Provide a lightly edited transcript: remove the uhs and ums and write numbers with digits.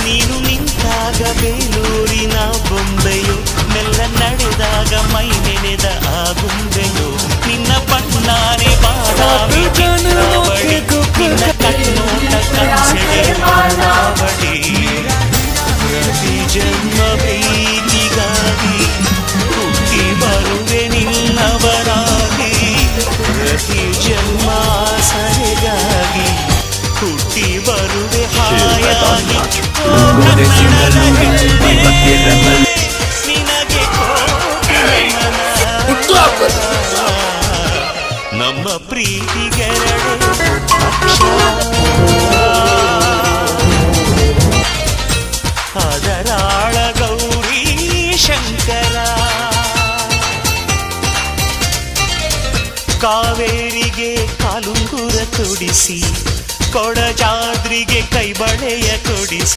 ನೀನು ನಿಂತಾಗ ಬೇಲೂರಿನ ಬೊಂಬೆಯು, ಮೆಲ್ಲ ನಡೆದಾಗ ಮೈ ನೆನೆದ ಆ ಗುಂಬೆಯು, ನಿನ್ನ ಬಣ್ಣಾನೆ ಬಾದಾಮಿ ಚಿತ್ರಾವಳಿ, ನಿನ್ನ ಕಣ್ಣೋಟ ಕನಸೆಡೆ ಮಾಲಾವಳಿ. ಪ್ರತಿ ಜನ್ಮ ಪ್ರೀತಿಗಾಗಿ ಹುಟ್ಟಿ ಬರುವೆ ನಿನ್ನವರಾಗಿ, ಪ್ರತಿ ಜನ್ಮ ಸರಿಗಾಗಿ ಹುಟ್ಟಿ ಬರುವೆ ಹಾಯಾಗಿ. ಕನ್ನಡದ ಹೆಣ್ಣೆ ನಿನಗೆ ಕೋಟಿ ನಮನ. ನಮ್ಮ ಪ್ರೀತಿಗೆರಡು ಅಕ್ಷರ, ಅದರಾಳ ಗೌರಿ ಶಂಕರ. ಕಾವೇರಿಗೆ ಕಾಲುಂಗುರ ತೊಡಿಸಿ, ಕೊಡಜಾದ್ರಿಗೆ ಕೈಬಳೆಯ ಕೊಡಿಸಿ.